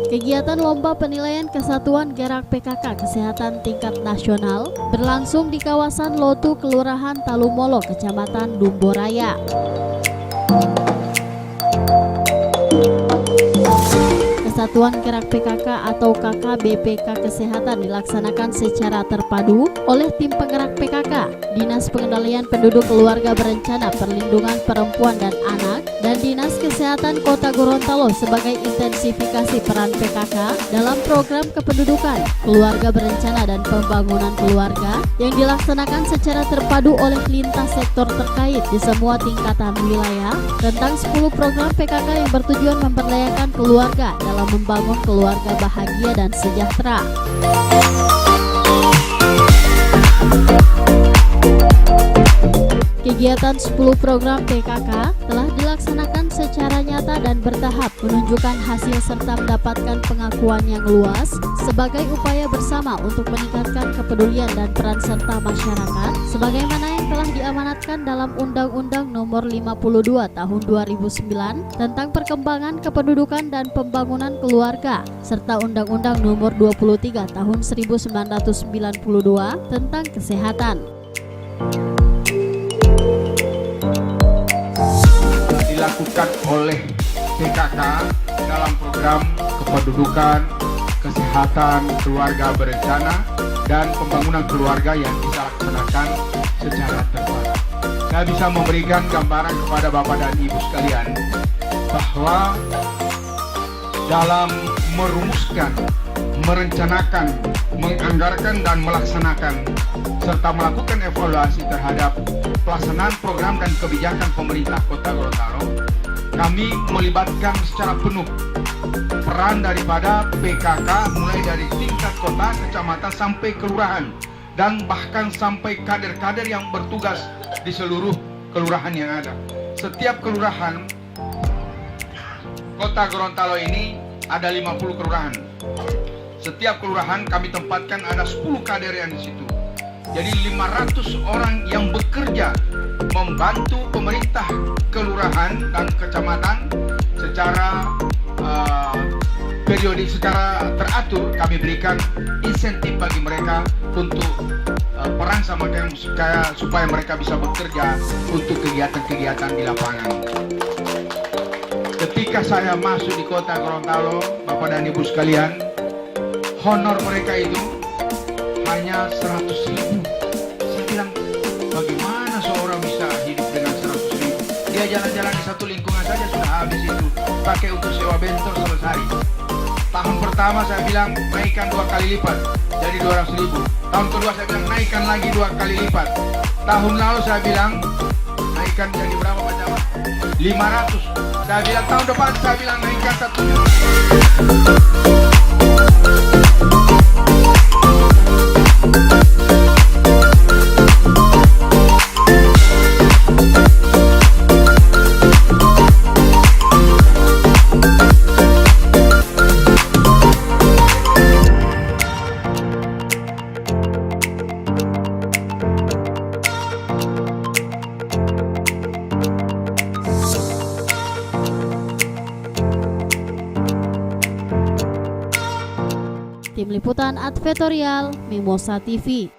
Kegiatan Lomba Penilaian Kesatuan Gerak PKK Kesehatan Tingkat Nasional berlangsung di kawasan Lotu, Kelurahan Talumolo, Kecamatan Dumboraya. Kesatuan Gerak PKK atau KKBPK Kesehatan dilaksanakan secara terpadu oleh tim penggerak PKK, Dinas Pengendalian Penduduk Keluarga Berencana Perlindungan Perempuan dan Anak, dan Dinas Kesehatan Kota Gorontalo sebagai intensifikasi peran PKK dalam program kependudukan, keluarga berencana dan pembangunan keluarga yang dilaksanakan secara terpadu oleh lintas sektor terkait di semua tingkatan wilayah tentang 10 program PKK yang bertujuan memberdayakan keluarga dalam membangun keluarga bahagia dan sejahtera. Kegiatan 10 program PKK telah dilaksanakan secara nyata dan bertahap, menunjukkan hasil serta mendapatkan pengakuan yang luas sebagai upaya bersama untuk meningkatkan kepedulian dan peran serta masyarakat sebagaimana yang telah diamanatkan dalam Undang-Undang Nomor 52 Tahun 2009 tentang Perkembangan Kependudukan dan Pembangunan Keluarga serta Undang-Undang Nomor 23 Tahun 1992 tentang Kesehatan. Dilakukan oleh PKK dalam program kependudukan, kesehatan, keluarga berencana, dan pembangunan keluarga yang kita laksanakan secara terpadu. Saya bisa memberikan gambaran kepada Bapak dan Ibu sekalian bahwa dalam merumuskan, merencanakan, menganggarkan dan melaksanakan serta melakukan evaluasi terhadap pelaksanaan program dan kebijakan pemerintah Kota Gorontalo, kami melibatkan secara penuh peran daripada PKK mulai dari tingkat kota, kecamatan sampai kelurahan dan bahkan sampai kader-kader yang bertugas di seluruh kelurahan yang ada. Setiap kelurahan Kota Gorontalo ini ada 50 kelurahan. Setiap kelurahan kami tempatkan ada 10 kader yang di situ. Jadi 500 orang yang bekerja membantu pemerintah kelurahan dan kecamatan secara periodik, secara teratur. Kami berikan insentif bagi mereka untuk peran sama supaya mereka bisa bekerja untuk kegiatan-kegiatan di lapangan. Ketika saya masuk di Kota Gorontalo, Bapak dan Ibu sekalian, honor mereka itu hanya 100.000. Saya bilang, bagaimana seorang bisa hidup dengan 100.000? Dia jalan-jalan di satu lingkungan saja sudah habis itu, pakai untuk sewa bentor selesai. Tahun pertama saya bilang naikkan 2 kali lipat, jadi 200.000. Tahun kedua saya bilang naikkan lagi 2 kali lipat. Tahun lalu saya bilang naikkan jadi berapa Pak Camat? 500. Saya bilang tahun depan saya bilang naikkan 1 juta. Tim Liputan Advertorial Mimosa TV.